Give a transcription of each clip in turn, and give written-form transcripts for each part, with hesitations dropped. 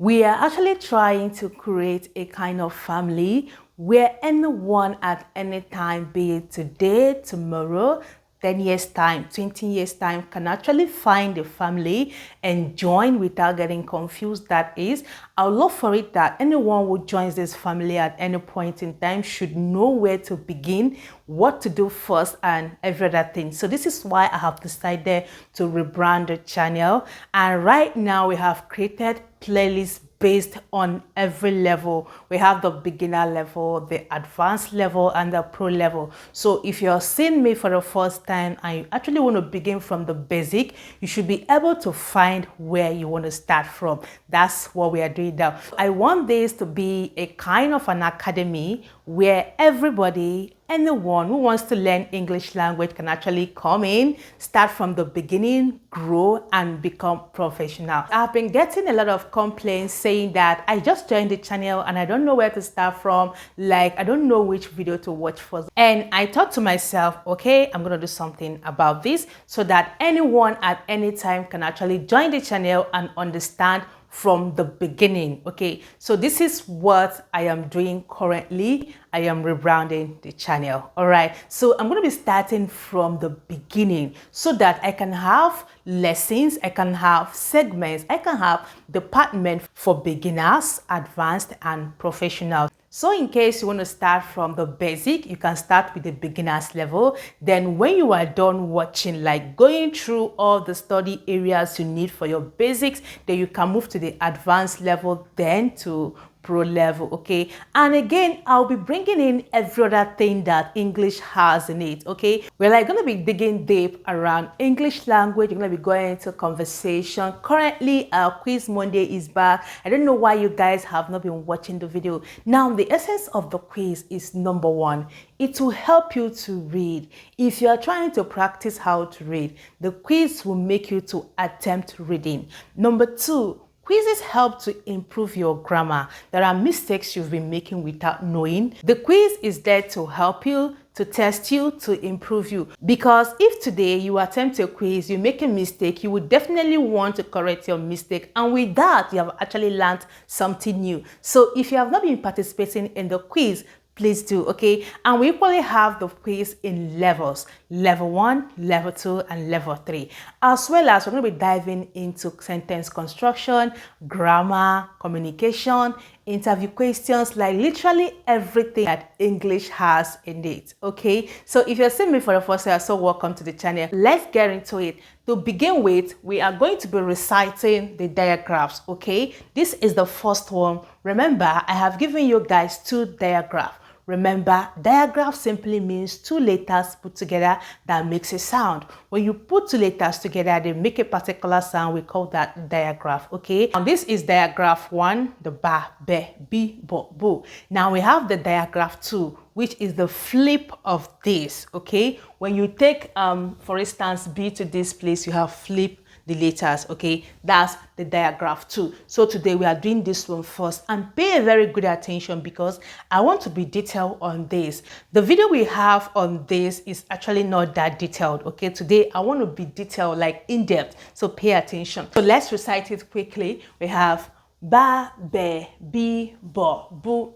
We are actually trying to create a kind of family where anyone at any time, be it today, tomorrow, 10 years time, 20 years time, can actually find a family and join without getting confused. That is, I would love for it that anyone who joins this family at any point in time should know where to begin, what to do first, and every other thing. So this is why I have decided to rebrand the channel, and right now we have created playlists based on every level. We have the beginner level, the advanced level, and the pro level. So if you're seeing me for the first time and you actually want to begin from the basic, you should be able to find where you want to start from. That's what we are doing now. I want this to be a kind of an academy where everybody, anyone who wants to learn English language can actually come in, start from the beginning, grow, and become professional. I've been getting a lot of complaints saying that I just joined the channel and I don't know where to start from, like I don't know which video to watch first. And I thought to myself, okay, I'm gonna do something about this so that anyone at any time can actually join the channel and understand from the beginning. Okay, so this is what I am doing currently. I am rebranding the channel. All right, so I'm going to be starting from the beginning so that I can have lessons, I can have segments, I can have department for beginners, advanced, and professional. So in case you want to start from the basic, you can start with the beginners level. Then when you are done watching, like going through all the study areas you need for your basics, then you can move to the advanced level, then to pro level. Okay, and again, I'll be bringing in every other thing that English has in it. Okay, we're like going to be digging deep around English language. You're going to be going into conversation. Currently, our quiz Monday is back. I don't know why you guys have not been watching the video. Now, the essence of the quiz is number one, it will help you to read. If you are trying to practice how to read, the quiz will make you to attempt reading. Number two, quizzes help to improve your grammar. There are mistakes you've been making without knowing. The quiz is there to help you, to test you, to improve you. Because if today you attempt a quiz, you make a mistake, you would definitely want to correct your mistake. And with that, you have actually learned something new. So if you have not been participating in the quiz, please do. Okay, and we equally have the quiz in levels, level 1, level 2, and level 3, as well as we're going to be diving into sentence construction, grammar, communication, interview questions, like literally everything that English has in it. Okay, so if you're seeing me for the first time, so welcome to the channel. Let's get into it. To begin with, we are going to be reciting the digraphs. Okay, this is the first one. Remember, I have given you guys 2 digraphs. Remember, digraph simply means 2 letters put together that makes a sound. When you put 2 letters together, they make a particular sound. We call that digraph. Okay, and this is digraph 1, the ba, be, bi, bo, bo. Now we have the digraph 2, which is the flip of this. Okay, when you take for instance B to this place, you have flip the letters. Okay, that's the digraph 2. So today we are doing this one first, and pay a very good attention because I want to be detailed on this. The video we have on this is actually not that detailed. Okay, today I want to be detailed, like in depth, so pay attention. So let's recite it quickly. We have ba, be, bi, bo, bu,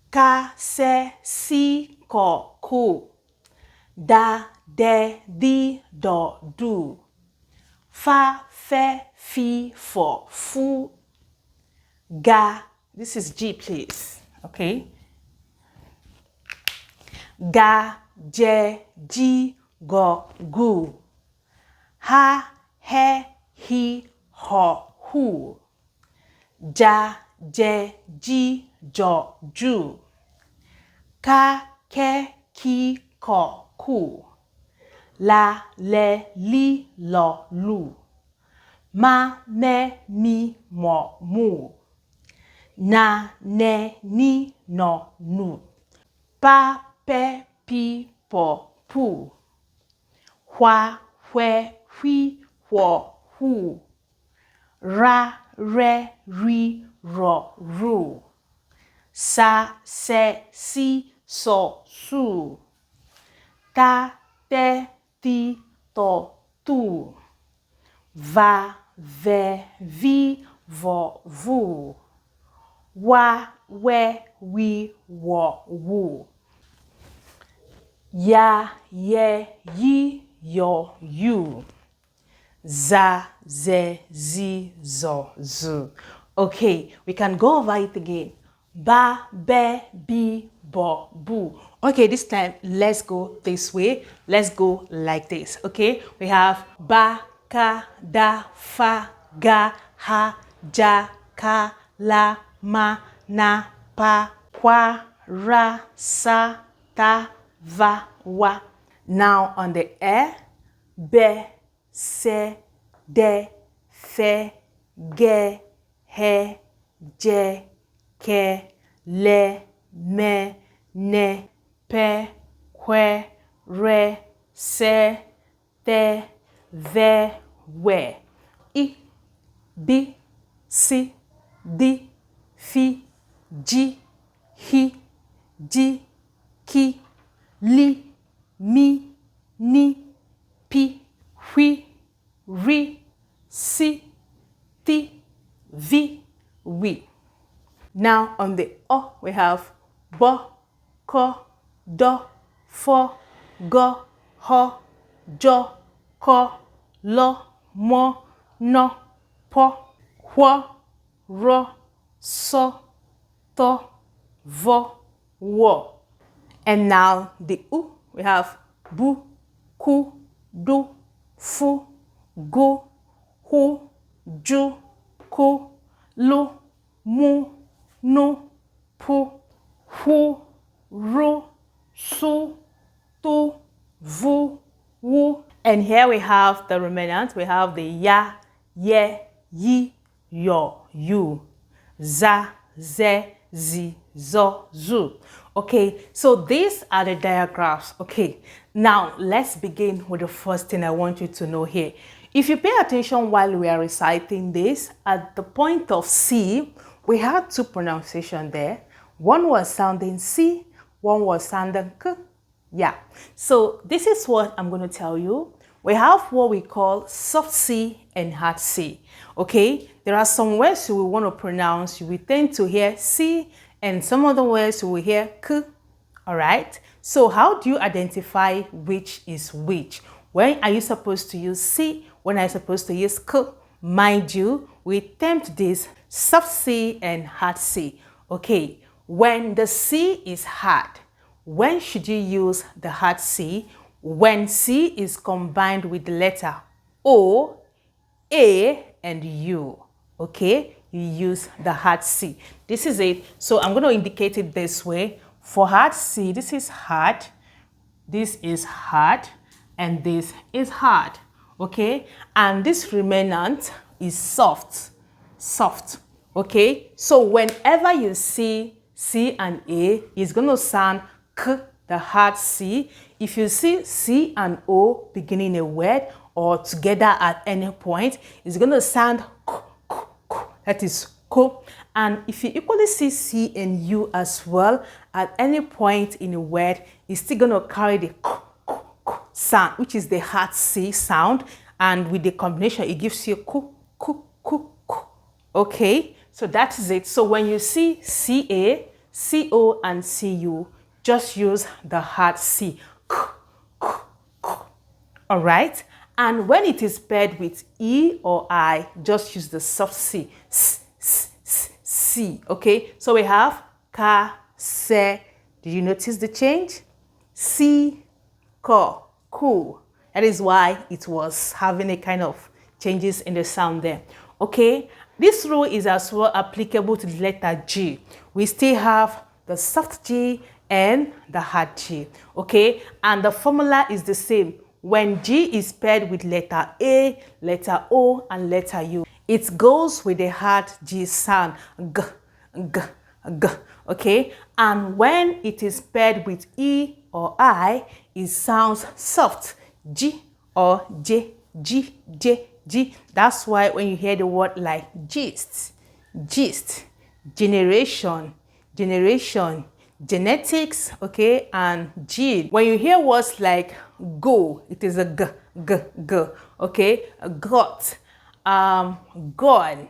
ka, se, si, ko, ku, da, de, di, do, do, fa, fe, fi, fo, fu, ga, this is G, please. Okay, ga, je, ji, go, gu, ha, he, hi, ho, hu, ja, je, ji, jo, ju, ka, ke, ki, ko, ku, la, le, li, lo, lu, ma, me, mi, mo, mu, na, ne, ni, no, nu, pa, pe, pi, po, pu, hwa, hwe, hui, hwo, hu, ra, re, ri, ro, ru, sa, se, si, so, su, ta, te, ti, to, tu, va, ve, vi, vo, vu. Wa, we, we, wo, wu. Ya, ye, yi, yo, you. Za, ze, zi, zo, zu. Okay, we can go over it again. Ba, be, bi, bo, bu. Okay, this time let's go this way. Let's go like this. Okay, we have ba, ka, da, fa, ga, ha, ja, ka, la, ma, na, pa, kwa, ra, sa, ta, va, wa. Now on the e, be, se, de, fe, ge, he, je, ke, le, me, ne, pe, kwe, re, se, te, ve, we. I, bi, si, di, fi, ji, hi, ji, ki, li, mi, ni, pi, hui, ri, si, ti, vi, wi. Now on the o, we have bo, ko, do, fo, go, ho, jo, ko, lo, mo, no, po, hwo, ro, so, to, vo, wo. And now the u, we have bu, ku, du, fu, gu, hu, ju, ku, lu, mu, nu, pu, hu, ru, su, tu, vu, wu. And here we have the remnant. We have the ya, ye, yi, yo, you. Za, ze, zi, zo, zu. Okay, so these are the digraphs. Okay, now let's begin with the first thing I want you to know here. If you pay attention while we are reciting this, at the point of C, we had two pronunciations there. One was sounding C, one was sounding K. Yeah, so this is what I'm going to tell you. We have what we call soft C and hard C. Okay, there are some words you will want to pronounce. You will tend to hear C, and some other words you will hear K. All right, so how do you identify which is which? When are you supposed to use C? When are you supposed to use K? Mind you, we tempt this soft C and hard C. Okay, when the C is hard, when should you use the hard C? When C is combined with the letter O, A, and U. Okay, you use the hard C. This is it. So I'm going to indicate it this way. For hard C, this is hard, this is hard, and this is hard. Okay, and this remnant is soft, soft. Okay, so whenever you see C and A, it's going to sound K, the hard C. If you see C and O beginning a word or together at any point, it's going to sound K, K, K. That is K. And if you equally see C and U as well at any point in a word, it's still going to carry the K, K, K sound, which is the hard C sound. And with the combination, it gives you K, K, K, K. Okay, so that is it. So when you see CA, CO, and CU, just use the hard C. All right. And when it is paired with E or I, just use the soft C. C. Okay. So we have ka, se. Did you notice the change? Si, ko, ku. That is why it was having a kind of changes in the sound there. Okay. This rule is as well applicable to the letter G. We still have the soft G and the hard G. Okay, and the formula is the same. When G is paired with letter A, letter O, and letter U, it goes with the hard G sound. G, g, g. Okay, and when it is paired with E or I, it sounds soft. G or J, G, J, G. That's why when you hear the word like gist, gist, generation, generation, genetics, okay, and gene. When you hear words like go, it is a g, g, g, okay, got, gone,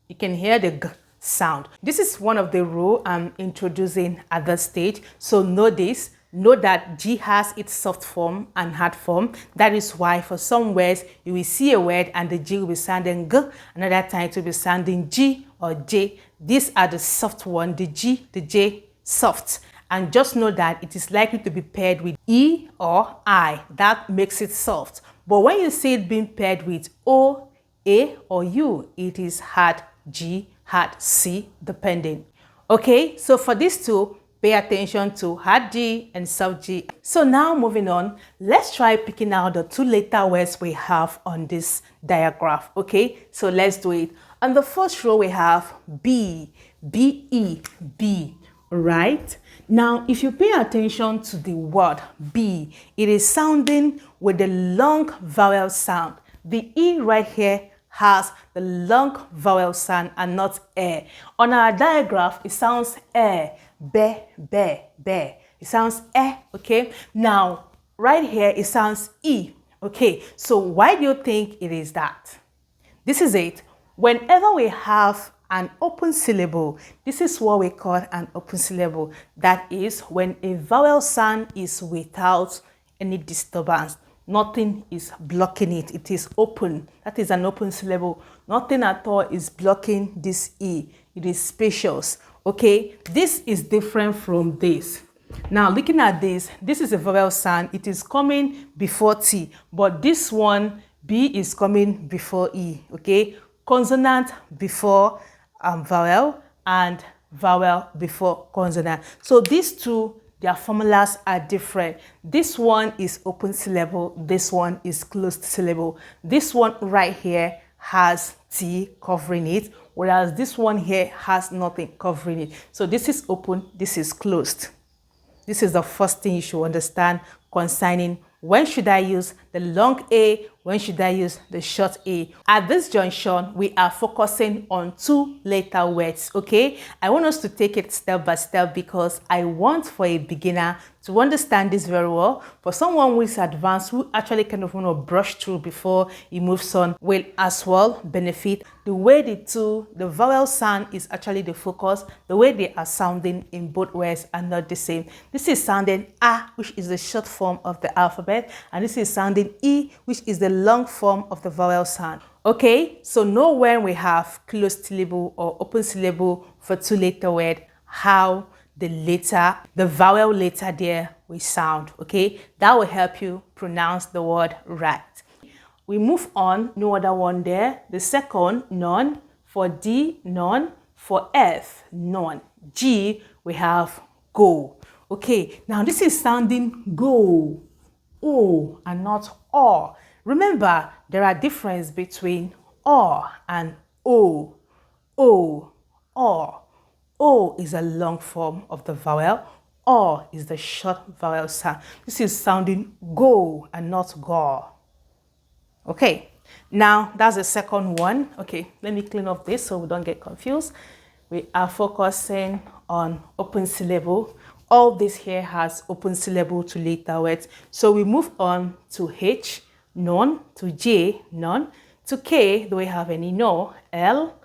You can hear the g sound. This is one of the rules I'm introducing at this stage. So know this. Know that G has its soft form and hard form. That is why for some words, you will see a word and the G will be sounding G. Another time it will be sounding G or J. These are the soft one, the G, the J, soft. And just know that it is likely to be paired with E or I. That makes it soft. But when you see it being paired with O, A, or U, it is hard G, hard C, depending. Okay, so for these two, pay attention to hard G and soft G. So now moving on, let's try picking out the 2 letter words we have on this diagram. Okay, so let's do it. On the first row, we have B, B-E, B, right? Now, if you pay attention to the word B, it is sounding with the long vowel sound. The E right here has the long vowel sound and not E. On our diagram, it sounds E. Be, be, be. It sounds okay? Now, right here, it sounds E, okay? So why do you think it is that? This is it. Whenever we have an open syllable, this is what we call an open syllable. That is when a vowel sound is without any disturbance. Nothing is blocking it. It is open. That is an open syllable. Nothing at all is blocking this E. It is spacious. Okay, this is different from this. Now, looking at this is a vowel sound. It is coming before T, but this one, B, is coming before E. Okay, consonant before vowel and vowel before consonant. So these two, their formulas are different. This one is open syllable. This one is closed syllable. This one right here has T covering it, whereas this one here has nothing covering it. So this is open, this is closed. This is the first thing you should understand concerning when should I use the long A, when should I use the short A. At this junction, we are focusing on 2 letter words, okay? I want us to take it step by step because I want for a beginner to understand this very well. For someone who is advanced, who actually kind of want to brush through before he moves on, will as well benefit. The way the vowel sound is actually the focus. The way they are sounding in both words are not the same. This is sounding A, which is the short form of the alphabet, and this is sounding E, which is the long form of the vowel sound. Okay, so know when we have closed syllable or open syllable for 2 letter word, how the vowel letter there will sound. Okay, that will help you pronounce the word right. We move on, no other one there. The second, none. For D, none. For F, none. G, we have go. Okay, now this is sounding go, O, and not O. Remember, there are differences between O and O. O, O. O is a long form of the vowel. O is the short vowel sound. This is sounding go and not go. Okay, now that's the second one. Okay, let me clean up this so we don't get confused. We are focusing on open syllable. All this here has open syllable to letter words. So we move on to H, none, to J, none, to K, do we have any? No. L,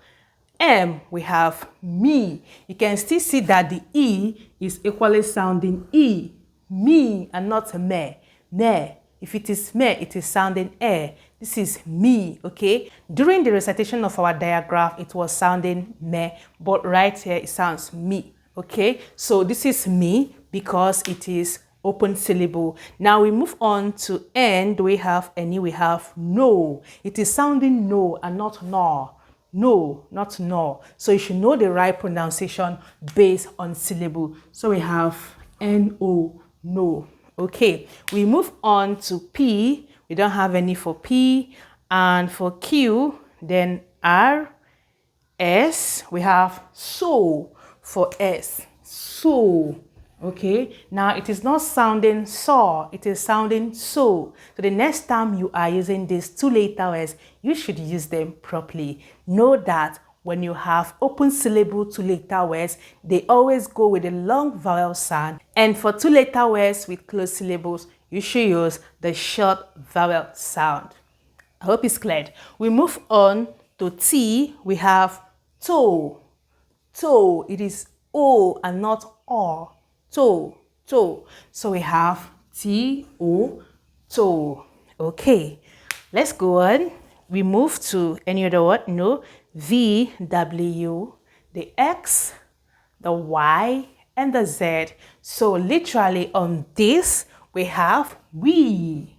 M, we have me. You can still see that the E is equally sounding E, me, and not me, me. If it is me, it is sounding This is me, okay? During the recitation of our diagram, it was sounding me, but right here it sounds me, okay? So this is me because it is open syllable. Now we move on to N. Do we have any? We have no. It is sounding no and not no. No, not no. So you should know the right pronunciation based on syllable. So we have N-O, no. Okay, we move on to P. We don't have any for P. And for Q, then R, S. We have so for S. So. Okay, now it is not sounding so, it is sounding so. So the next time you are using these 2 letter words, you should use them properly. Know that when you have open syllable 2 letter words, they always go with a long vowel sound. And for 2 letter words with closed syllables, you should use the short vowel sound. I hope it's clear. We move on to T. We have toe, toe. It is O and not O. Toe, toe. So we have T-O, toe. Okay, let's go on. We move to any other word. No. V, W, the X, the Y, and the Z. So literally on this, we have we.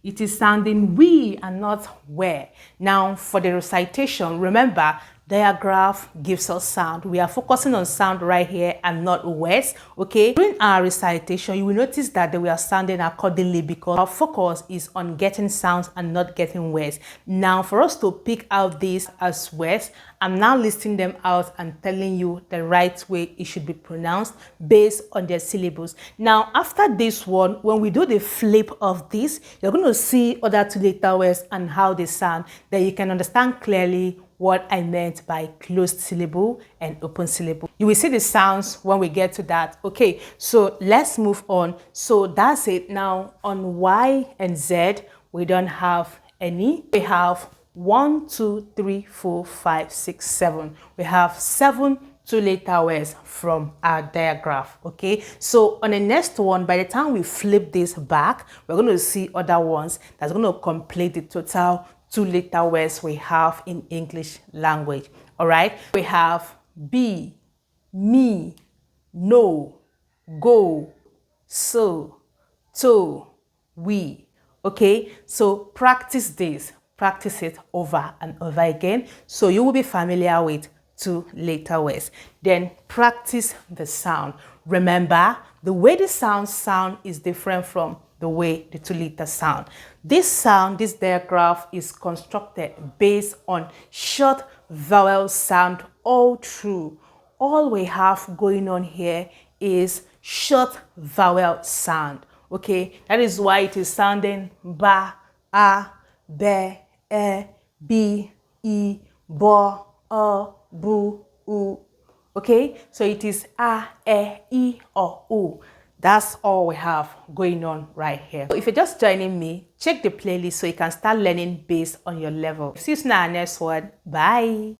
It is sounding we and not where. Now for the recitation, remember, digraph gives us sound. We are focusing on sound right here and not words. Okay, during our recitation, you will notice that we are sounding accordingly because our focus is on getting sounds and not getting words. Now for us to pick out these as words, I'm now listing them out and telling you the right way it should be pronounced based on their syllables. Now after this one, when we do the flip of this, you're going to see other two letter words and how they sound. Then you can understand clearly what I meant by closed syllable and open syllable. You will see the sounds when we get to that. Okay, so let's move on. So that's it. Now on Y and Z, we don't have any. We have 1, 2, 3, 4, 5, 6, 7. We have 7 two-letter words from our digraph. Okay, so on the next one, by the time we flip this back, we're going to see other ones that's going to complete the total two-letter words we have in English language. All right, we have be, me, no, go, so, to, we. Okay, so practice this. Practice it over and over again so you will be familiar with two-letter words. Then practice the sound. Remember, the way the sound is different from the way the two-letter sound. This digraph is constructed based on short vowel sound all through. All we have going on here is short vowel sound. Okay, that is why it is sounding ba, a, be, e, b, e, bo, bu, u. Okay, so it is a, e, o, u. That's all we have going on right here. So if you're just joining me, check the playlist so you can start learning based on your level. See you in our next one. Bye.